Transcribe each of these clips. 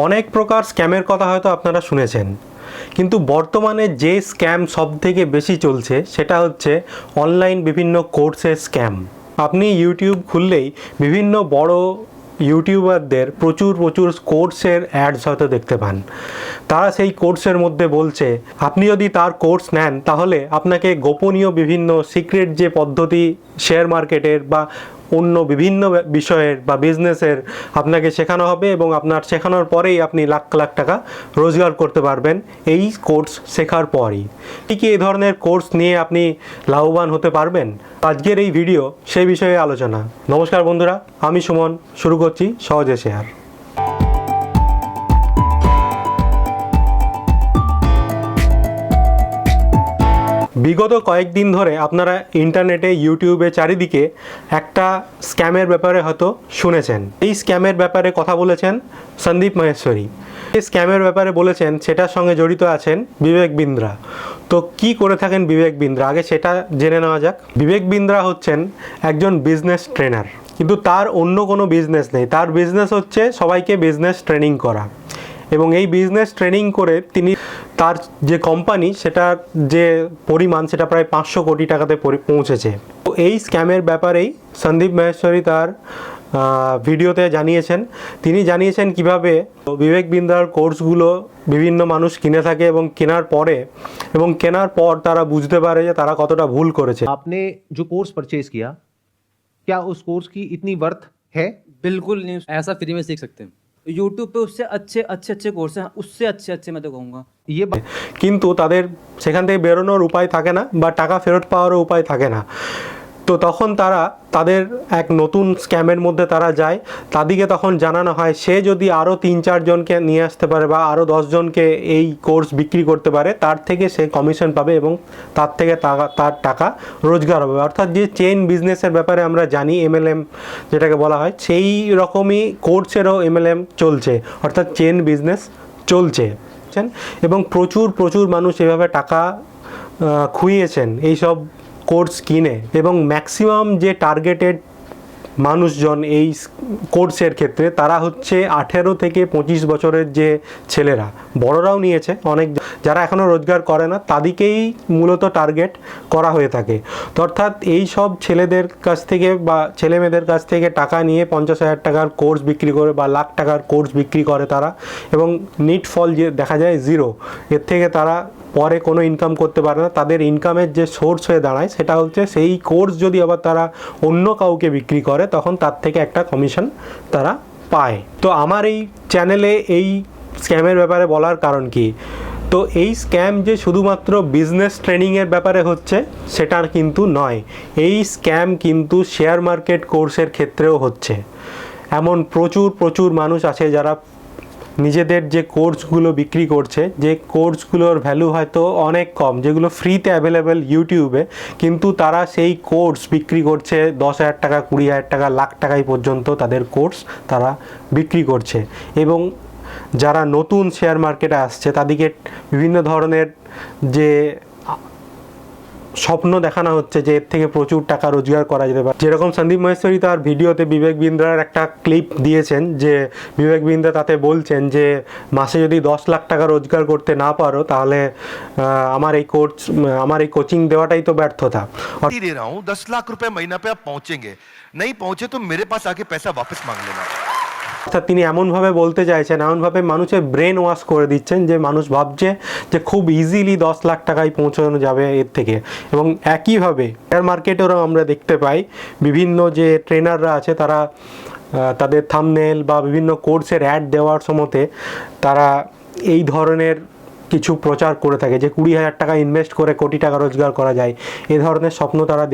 অনেক প্রকার স্ক্যামের কথা হয়তো আপনারা শুনেছেন, কিন্তু বর্তমানে যে স্ক্যাম সবথেকে বেশি চলছে সেটা হচ্ছে অনলাইন বিভিন্ন কোর্সের স্ক্যাম। আপনি ইউটিউব খুললেই বিভিন্ন বড় ইউটিউবারদের প্রচুর কোর্সের অ্যাডস হয়তো দেখতে পান। তারা সেই কোর্সের মধ্যে বলছে আপনি যদি তার কোর্স নেন তাহলে আপনাকে গোপনীয় বিভিন্ন সিক্রেট যে পদ্ধতি শেয়ার মার্কেটের বা অন্য বিভিন্ন বিষয়ের বা বিজনেসের আপনাকে শেখানো হবে এবং আপনার শেখানোর পরেই আপনি লাখ লাখ টাকা রোজগার করতে পারবেন এই কোর্স শেখার পরই। ঠিক এই ধরনের কোর্স নিয়ে আপনি লাভবান হতে পারবেন? আজকের এই ভিডিও সেই বিষয়ে আলোচনা। নমস্কার বন্ধুরা, আমি সুমন, শুরু করছি সহজে শেয়ার। বিগত কয়েকদিন ধরে আপনারা ইন্টারনেটে ইউটিউবে চারিদিকে একটা স্ক্যামের ব্যাপারে হয়তো শুনেছেন। এই স্ক্যামের ব্যাপারে কথা বলেছেন সন্দীপ মাহেশ্বরী। এই স্ক্যামের ব্যাপারে বলেছেন সেটার সঙ্গে জড়িত আছেন বিবেক বিন্দ্রা। তো কি করে থাকেন বিবেক বিন্দ্রা, আগে সেটা জেনে নেওয়া যাক। বিবেক বিন্দ্রা হচ্ছেন একজন বিজনেস ট্রেনার, কিন্তু তার অন্য কোনো বিজনেস নেই। তার বিজনেস হচ্ছে সবাইকে বিজনেস ট্রেনিং করা, এবং এই বিজনেস ট্রেনিং করে তিনি তার যে কোম্পানি সেটার যে পরিমাণ সেটা প্রায় 500 কোটি টাকাতে পৌঁছেছে। তো এই স্ক্যামের ব্যাপারেই সন্দীপ মাহেশ্বরী তার ভিডিওতে জানিয়েছেন। তিনি জানিয়েছেন কিভাবে বিবেক বিন্দ্রার কোর্সগুলো বিভিন্ন মানুষ কিনে থাকে এবং কেনার পর তারা বুঝতে পারে যে তারা কতটা ভুল করেছে। आपने जो कोर्स परचेज किया, क्या उस कोर्स की इतनी वर्थ है? बिल्कुल नहीं, ऐसा फ्री में सीख सकते हैं। यूट्यूब पे उससे अच्छे कोर्स हैं, उससे अच्छे मैं तो कहूँगा। ये কিন্তু তাদের সেখান থেকে বেরোনোর উপায় থাকে না বা টাকা ফেরত পাওয়ারও উপায় থাকে না। তো তখন তাদের এক নতুন স্ক্যামের মধ্যে তারা যায়। তাদেরকে তখন জানানো হয় সে যদি আরও 3-4 জনকে নিয়ে আসতে পারে বা আরও 10 জনকে এই কোর্স বিক্রি করতে পারে, তার থেকে সে কমিশন পাবে এবং তার থেকে তার টাকা রোজগার হবে। অর্থাৎ যে চেইন বিজনেসের ব্যাপারে আমরা জানি, MLM যেটাকে বলা হয়, সেই রকমই কোর্সেরও MLM চলছে, অর্থাৎ চেইন বিজনেস চলছে। এবং প্রচুর মানুষ এভাবে টাকা খুইয়েছেন এইসব কোর্স কিনে। এবং ম্যাক্সিমাম যে টার্গেটেড মানুষজন এই কোর্সের ক্ষেত্রে তারা হচ্ছে 18 থেকে 25 বছরের যে ছেলেরা, বড়রাও নিয়েছে অনেক, যারা এখনও রোজগার করে না তাদেরকেই মূলত টার্গেট করা হয়ে থাকে। তো অর্থাৎ এই সব ছেলেদের কাছ থেকে বা ছেলে মেয়েদের কাছ থেকে টাকা নিয়ে 50,000 টাকার কোর্স বিক্রি করে বা লাখ টাকার কোর্স বিক্রি করে তারা, এবং নিট ফল যে দেখা যায় 0। এর থেকে তারা পরে কোনো ইনকাম করতে পারে না। তাদের ইনকামের যে সোর্স হয়ে দাঁড়ায় সেটা হচ্ছে সেই কোর্স যদি আবার তারা অন্য কাউকে বিক্রি করে তখন তার থেকে একটা কমিশন তারা পায়। তো আমার এই চ্যানেলে এই স্ক্যামের ব্যাপারে বলার কারণ কি, তো এই স্ক্যাম যে শুধুমাত্র বিজনেস ট্রেনিংয়ের ব্যাপারে হচ্ছে সেটা কিন্তু নয়। এই স্ক্যাম কিন্তু শেয়ার মার্কেট কোর্সের ক্ষেত্রেও হচ্ছে। এমন প্রচুর মানুষ আছে যারা নিজেদের যে কোর্সগুলো বিক্রি করছে, যে কোর্সগুলোর ভ্যালু হয়তো অনেক কম, যেগুলো ফ্রিতে অ্যাভেলেবেল ইউটিউবে, কিন্তু তারা সেই কোর্স বিক্রি করছে 10,000 টাকা, 20,000 টাকা, লাখ টাকায় পর্যন্ত তাদের কোর্স তারা বিক্রি করছে। এবং যারা নতুন শেয়ার মার্কেটে আসছে তাদেরকে বিভিন্ন ধরনের যে স্বপ্ন দেখানো হচ্ছে যে এর থেকে প্রচুর টাকা রোজগার করা যেতে পারে। যেরকম সন্দীপ মাহেশ্বরী তার ভিডিওতে বিবেক বিন্দ্রার একটা ক্লিপ দিয়েছেন, যে বিবেক বিন্দ্রা তাতে বলছেন যে মাসে যদি 10 লাখ টাকা রোজগার করতে না পারো তাহলে আমার এই কোচিং দেওয়াটাই তো ব্যর্থতা। दे रहा हूं 10 लाख रुपए महीना पे आप पहुंचेंगे, नहीं पहुंचे तो मेरे पास आके पैसा वापस मांग लेना। অর্থাৎ তিনি এমনভাবে বলতে চাইছেন, এমনভাবে মানুষের ব্রেন ওয়াশ করে দিচ্ছেন যে মানুষ ভাবছে যে খুব ইজিলি 10 লাখ টাকায় পৌঁছানো যাবে এর থেকে। এবং একইভাবে শেয়ার মার্কেটেরও আমরা দেখতে পাই বিভিন্ন যে ট্রেনাররা আছে তারা তাদের থাম্বনেল বা বিভিন্ন কোর্সের অ্যাড দেওয়ার সময়তে তারা এই ধরনের কিছু প্রচার করে থাকে যে 20,000 টাকা ইনভেস্ট করে কোটি টাকা রোজগার করা যায়। এ ধরনের স্বপ্ন তারা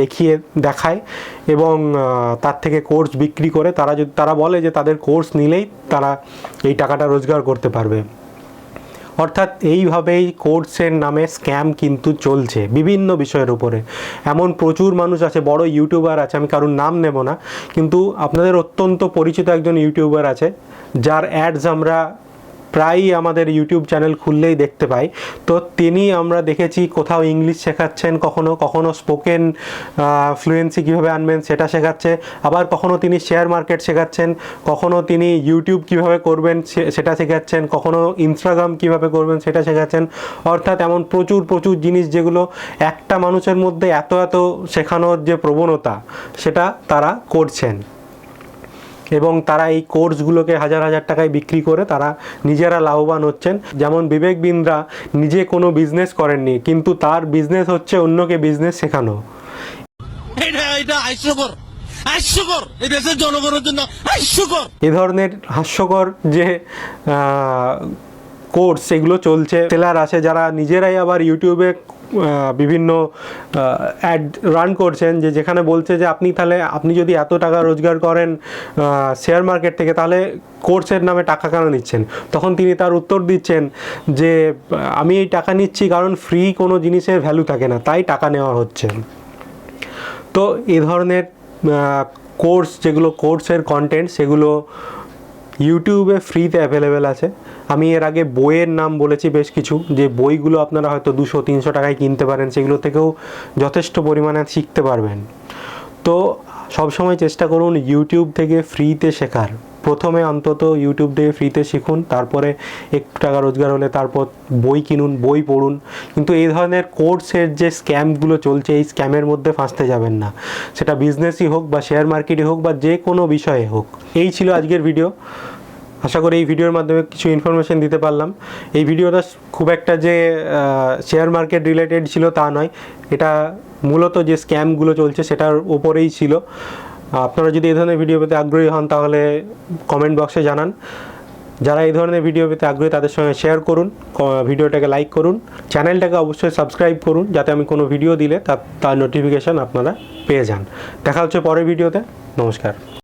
দেখায় এবং তার থেকে কোর্স বিক্রি করে তারা বলে যে তাদের কোর্স নিলেই তারা এই টাকাটা রোজগার করতে পারবে। অর্থাৎ এইভাবেই কোর্সের নামে স্ক্যাম কিন্তু চলছে বিভিন্ন বিষয়ের উপরে। এমন প্রচুর মানুষ আছে, বড় ইউটিউবার আছে, আমি কারোর নাম নেব না, কিন্তু আপনাদের অত্যন্ত পরিচিত একজন ইউটিউবার আছে যার অ্যাডস আমরা প্রায়ই আমাদের ইউটিউব চ্যানেল খুললেই দেখতে পাই। তো তিনি আমরা দেখেছি কোথাও ইংলিশ শেখাচ্ছেন, কখনো স্পোকেন ফ্লুয়েন্সি কীভাবে আনবেন সেটা শেখাচ্ছে, আবার কখনো তিনি শেয়ার মার্কেট শেখাচ্ছেন, কখনো তিনি ইউটিউব কীভাবে করবেন সেটা শেখাচ্ছেন, কখনো ইনস্টাগ্রাম কীভাবে করবেন সেটা শেখাচ্ছেন। অর্থাৎ এমন প্রচুর জিনিস যেগুলো একটা মানুষের মধ্যে এত শেখানোর যে প্রবণতা সেটা তারা করছেন, এবং তারা এই কোর্সগুলোকে হাজার টাকায় বিক্রি করে তারা নিজেরা লাভবান হচ্ছেন। যেমন বিবেক বিন্দ্রা নিজে কোনো বিজনেস করেননি, কিন্তু তার বিজনেস হচ্ছে অন্যকে বিজনেস শেখানো। এ ধরনের হাস্যকর যে কোর্স সেগুলো চলছে, সেলার আছে যারা নিজেরাই আবার ইউটিউবে বিভিন্ন অ্যাড রান করছেন, যেখানে বলছে যে আপনি যদি এত টাকা রোজগার করেন শেয়ার মার্কেট থেকে, তাহলে কোর্সের নামে টাকা কেন নিচ্ছেন? তখন তিনি তার উত্তর দিচ্ছেন যে আমি এই টাকা নিচ্ছি কারণ ফ্রি কোনো জিনিসের ভ্যালু থাকে না, তাই টাকা নেওয়া হচ্ছে। তো এ ধরনের কোর্স, যেগুলো কোর্সের কন্টেন্ট, সেগুলো ইউটিউবে ফ্রিতে অ্যাভেলেবেল আছে। আমি এর আগে বইয়ের নাম বলেছি বেশ কিছু, যে বইগুলো আপনারা হয়তো 200-300 টাকায় কিনতে পারেন, সেগুলো থেকেও যথেষ্ট পরিমাণে শিখতে পারবেন। তো সবসময় চেষ্টা করুন ইউটিউব থেকে ফ্রিতে শেখার। প্রথমে অন্তত ইউটিউব থেকে ফ্রিতে শিখুন, তারপরে একটু টাকা রোজগার হলে তারপর বই কিনুন, বই পড়ুন। কিন্তু এই ধরনের কোর্সের যে স্ক্যামগুলো চলছে, এই স্ক্যামের মধ্যে ফাঁসতে যাবেন না, সেটা বিজনেসই হোক বা শেয়ার মার্কেটই হোক বা যে কোনো বিষয়ে হোক। এই ছিল আজকের ভিডিও। আশা করি এই ভিডিওর মাধ্যমে কিছু ইনফরমেশন দিতে পারলাম। এই ভিডিওটা খুব একটা যে শেয়ার মার্কেট রিলেটেড ছিল তা নয়, এটা মূলত যে স্ক্যামগুলো চলছে সেটার উপরেই ছিল। আপনারা যদি এই ধরনের ভিডিও পেতে আগ্রহী হন তাহলে কমেন্ট বক্সে জানান। যারা এই ধরনের ভিডিও পেতে আগ্রহী তাদের সঙ্গে শেয়ার করুন, ভিডিওটাকে লাইক করুন, চ্যানেলটাকে অবশ্যই সাবস্ক্রাইব করুন, যাতে আমি কোনো ভিডিও দিলে তার নোটিফিকেশান আপনারা পেয়ে যান। দেখা হচ্ছে পরের ভিডিওতে। নমস্কার।